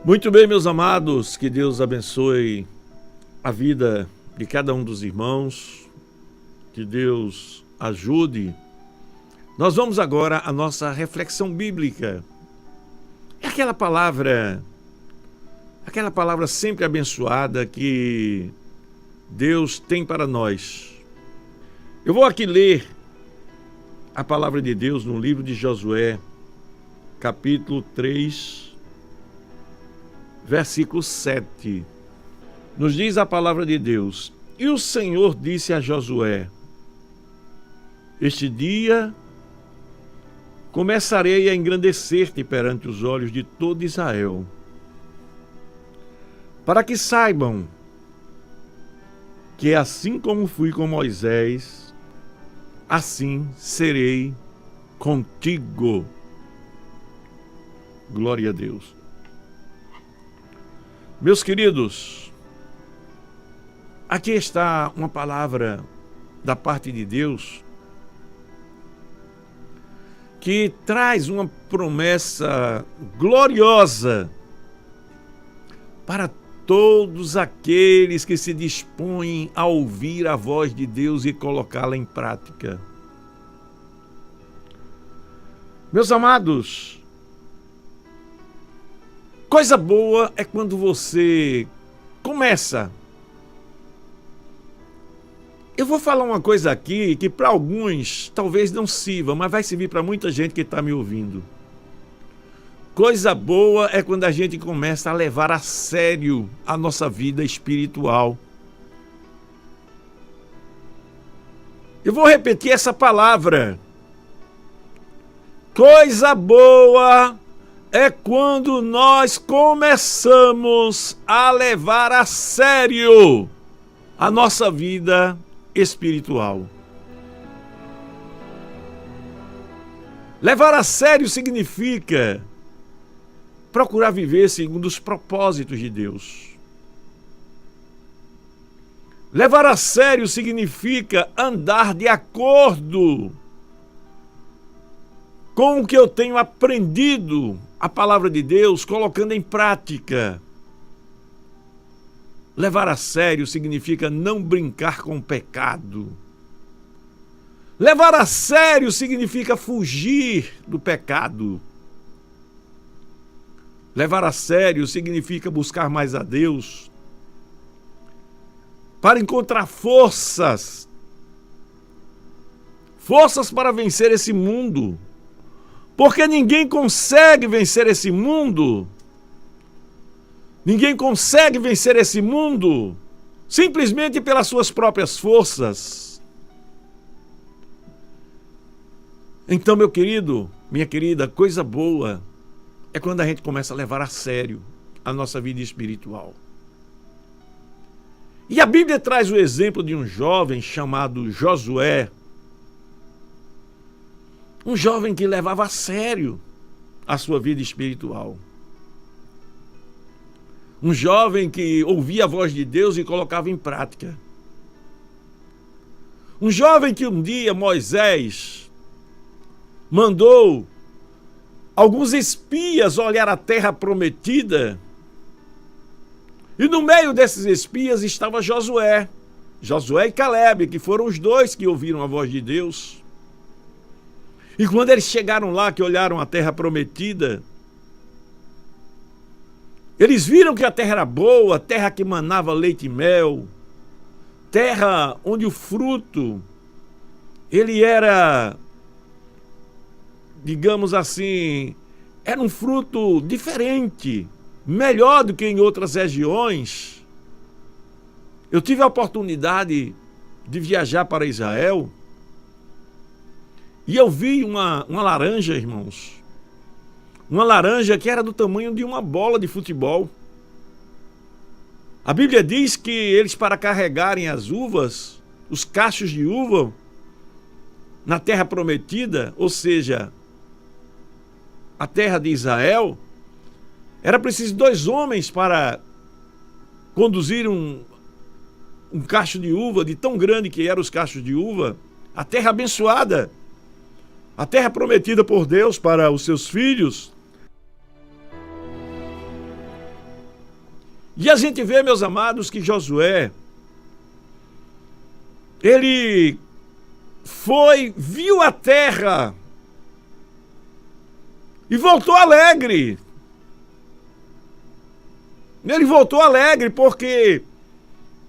Muito bem, meus amados, que Deus abençoe a vida de cada um dos irmãos, que Deus ajude. Nós vamos agora à nossa reflexão bíblica. É aquela palavra sempre abençoada que Deus tem para nós. Eu vou aqui ler a palavra de Deus no livro de Josué, capítulo 3, versículo 7. Nos diz a palavra de Deus: E o Senhor disse a Josué: Este dia começarei a engrandecer-te perante os olhos de todo Israel, para que saibam que assim como fui com Moisés, assim serei contigo. Glória a Deus. Meus queridos, aqui está uma palavra da parte de Deus que traz uma promessa gloriosa para todos aqueles que se dispõem a ouvir a voz de Deus e colocá-la em prática. Meus amados, coisa boa é quando você começa. Eu vou falar uma coisa aqui que para alguns talvez não sirva, mas vai servir para muita gente que está me ouvindo. Coisa boa é quando a gente começa a levar a sério a nossa vida espiritual. Eu vou repetir essa palavra. Coisa boa é quando nós começamos a levar a sério a nossa vida espiritual. Levar a sério significa procurar viver segundo os propósitos de Deus. Levar a sério significa andar de acordo com o que eu tenho aprendido, a palavra de Deus, colocando em prática. Levar a sério significa não brincar com o pecado. Levar a sério significa fugir do pecado. Levar a sério significa buscar mais a Deus para encontrar forças para vencer esse mundo. Porque ninguém consegue vencer esse mundo. Ninguém consegue vencer esse mundo simplesmente pelas suas próprias forças. Então, meu querido, minha querida, coisa boa é quando a gente começa a levar a sério a nossa vida espiritual. E a Bíblia traz o exemplo de um jovem chamado Josué. Um jovem que levava a sério a sua vida espiritual. Um jovem que ouvia a voz de Deus e colocava em prática. Um jovem que um dia Moisés mandou alguns espias olhar a terra prometida. E no meio desses espias estava Josué. Josué e Calebe, que foram os dois que ouviram a voz de Deus. E quando eles chegaram lá, que olharam a terra prometida, eles viram que a terra era boa, terra que manava leite e mel, terra onde o fruto, ele era, digamos assim, era um fruto diferente, melhor do que em outras regiões. Eu tive a oportunidade de viajar para Israel e eu vi uma laranja, irmãos. Uma laranja que era do tamanho de uma bola de futebol. A Bíblia diz que eles, para carregarem as uvas, os cachos de uva, na terra prometida, ou seja, a terra de Israel, era preciso 2 homens para conduzir um cacho de uva, de tão grande que eram os cachos de uva, a terra abençoada, a terra prometida por Deus para os seus filhos. E a gente vê, meus amados, que Josué, ele viu a terra e voltou alegre. Ele voltou alegre porque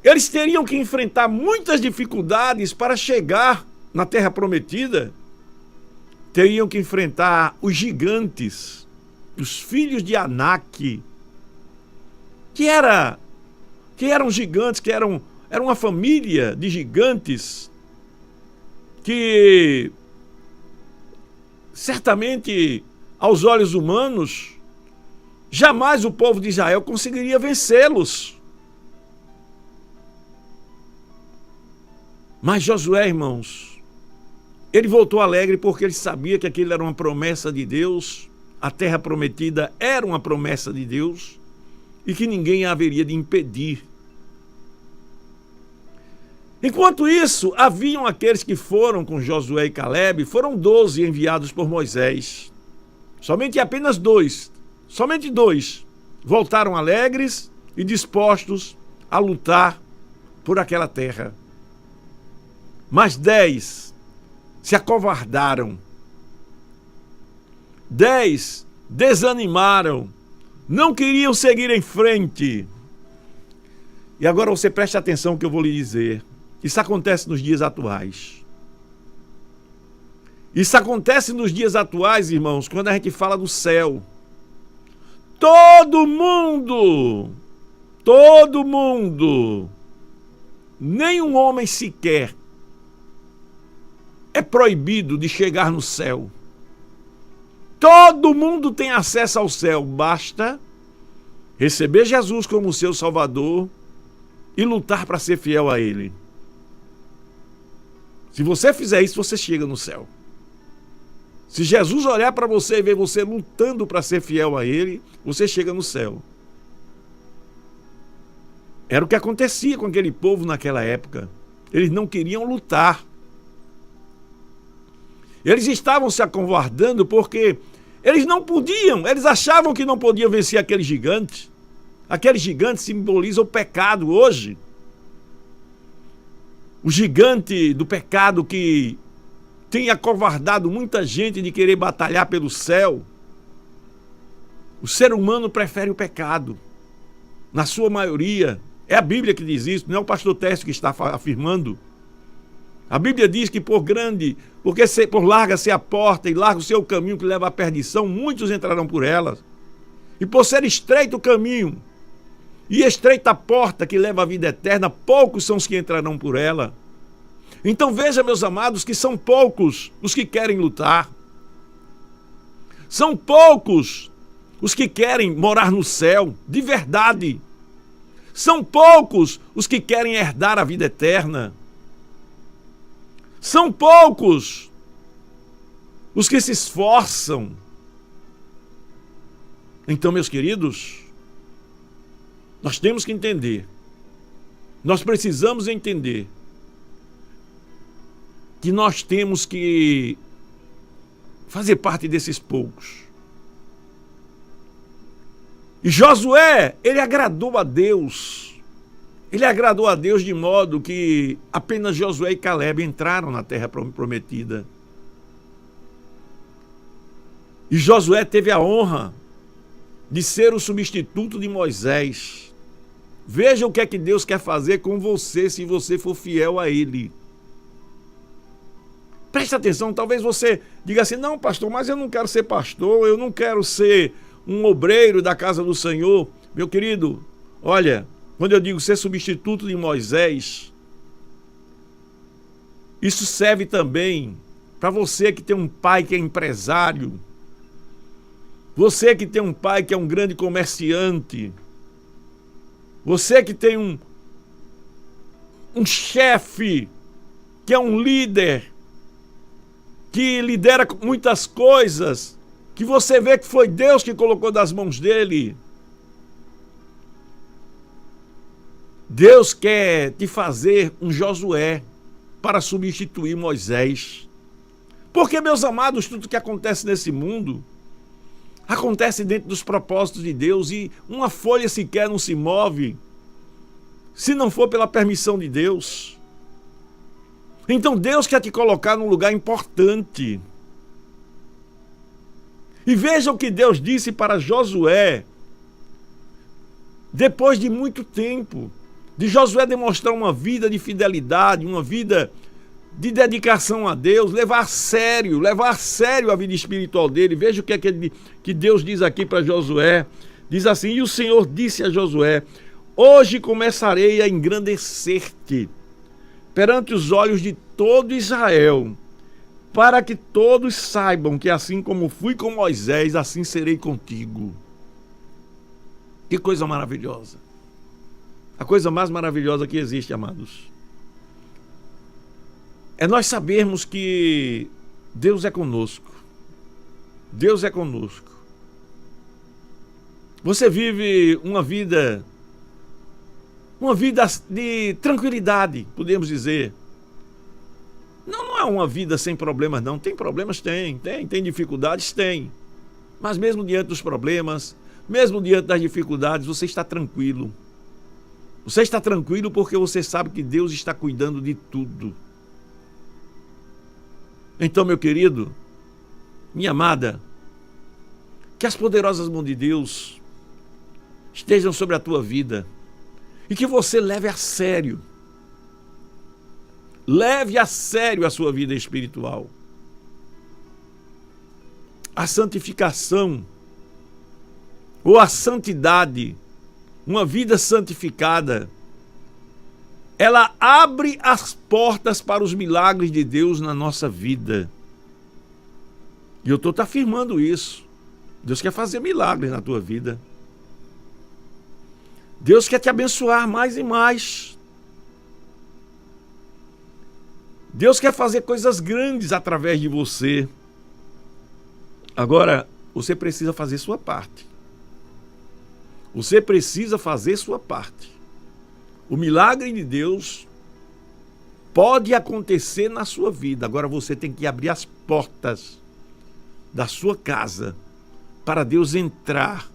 eles teriam que enfrentar muitas dificuldades para chegar na terra prometida. Teriam que enfrentar os gigantes, os filhos de Anak, que eram gigantes, era uma família de gigantes que certamente aos olhos humanos jamais o povo de Israel conseguiria vencê-los. Mas Josué, irmãos, ele voltou alegre porque ele sabia que aquilo era uma promessa de Deus, a terra prometida era uma promessa de Deus e que ninguém haveria de impedir. Enquanto isso, haviam aqueles que foram com Josué e Calebe, foram 12 enviados por Moisés. Apenas dois voltaram alegres e dispostos a lutar por aquela terra. Mas 10 se acovardaram. 10 desanimaram, não queriam seguir em frente. E agora você preste atenção no que eu vou lhe dizer. Isso acontece nos dias atuais. Isso acontece nos dias atuais, irmãos, quando a gente fala do céu. Todo mundo, nenhum homem sequer é proibido de chegar no céu. Todo mundo tem acesso ao céu, basta receber Jesus como seu Salvador e lutar para ser fiel a Ele. Se você fizer isso, você chega no céu. Se Jesus olhar para você e ver você lutando para ser fiel a Ele, você chega no céu. Era o que acontecia com aquele povo naquela época. Eles não queriam lutar. Eles estavam se acovardando porque eles não podiam, eles achavam que não podiam vencer aquele gigante. Aquele gigante simboliza o pecado hoje. O gigante do pecado que tem acovardado muita gente de querer batalhar pelo céu. O ser humano prefere o pecado. Na sua maioria. É a Bíblia que diz isso, não é o pastor Tércio que está afirmando. A Bíblia diz que por larga ser a porta e largo ser o caminho que leva à perdição, muitos entrarão por ela. E por ser estreito o caminho e estreita a porta que leva à vida eterna, poucos são os que entrarão por ela. Então veja, meus amados, que são poucos os que querem lutar. São poucos os que querem morar no céu, de verdade. São poucos os que querem herdar a vida eterna. São poucos os que se esforçam. Então, meus queridos, nós temos que entender, nós precisamos entender que nós temos que fazer parte desses poucos. E Josué, ele agradou a Deus. Ele agradou a Deus de modo que apenas Josué e Calebe entraram na terra prometida. E Josué teve a honra de ser o substituto de Moisés. Veja o que é que Deus quer fazer com você se você for fiel a Ele. Preste atenção, talvez você diga assim, não pastor, mas eu não quero ser pastor, eu não quero ser um obreiro da casa do Senhor. Meu querido, olha, quando eu digo ser substituto de Moisés, isso serve também para você que tem um pai que é empresário, você que tem um pai que é um grande comerciante, você que tem um chefe que é um líder, que lidera muitas coisas, que você vê que foi Deus que colocou nas mãos dele. Deus quer te fazer um Josué para substituir Moisés. Porque, meus amados, tudo que acontece nesse mundo acontece dentro dos propósitos de Deus e uma folha sequer não se move se não for pela permissão de Deus. Então Deus quer te colocar num lugar importante. E veja o que Deus disse para Josué, depois de muito tempo, de Josué demonstrar uma vida de fidelidade, uma vida de dedicação a Deus, levar a sério a vida espiritual dele. Veja o que é que Deus diz aqui para Josué. Diz assim: e o Senhor disse a Josué: hoje começarei a engrandecer-te perante os olhos de todo Israel, para que todos saibam que assim como fui com Moisés, assim serei contigo. Que coisa maravilhosa. A coisa mais maravilhosa que existe, amados, é nós sabermos que Deus é conosco. Deus é conosco. Você vive uma vida de tranquilidade, podemos dizer. Não é uma vida sem problemas, não. Tem problemas? Tem dificuldades? Tem. Mas mesmo diante dos problemas, mesmo diante das dificuldades, você está tranquilo. Você está tranquilo porque você sabe que Deus está cuidando de tudo. Então, meu querido, minha amada, que as poderosas mãos de Deus estejam sobre a tua vida e que você leve a sério a sua vida espiritual. A santificação ou a santidade, uma vida santificada, ela abre as portas para os milagres de Deus na nossa vida. E eu estou te afirmando isso. Deus quer fazer milagres na tua vida. Deus quer te abençoar mais e mais. Deus quer fazer coisas grandes através de você. Agora, você precisa fazer sua parte. Você precisa fazer sua parte. O milagre de Deus pode acontecer na sua vida. Agora você tem que abrir as portas da sua casa para Deus entrar.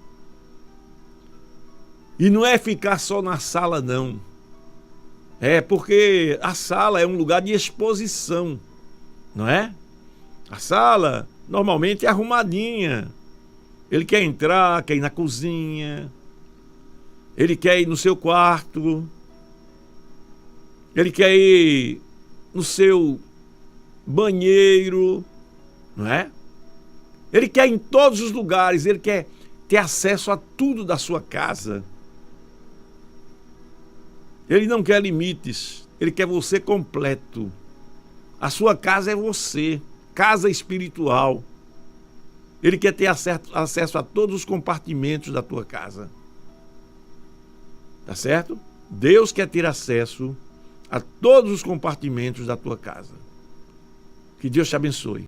E não é ficar só na sala, não. É porque a sala é um lugar de exposição, não é? A sala normalmente é arrumadinha. Ele quer entrar, quer ir na cozinha, ele quer ir no seu quarto, ele quer ir no seu banheiro, não é? Ele quer ir em todos os lugares, ele quer ter acesso a tudo da sua casa. Ele não quer limites, ele quer você completo. A sua casa é você, casa espiritual. Ele quer ter acesso a todos os compartimentos da tua casa. Tá certo? Deus quer ter acesso a todos os compartimentos da tua casa. Que Deus te abençoe.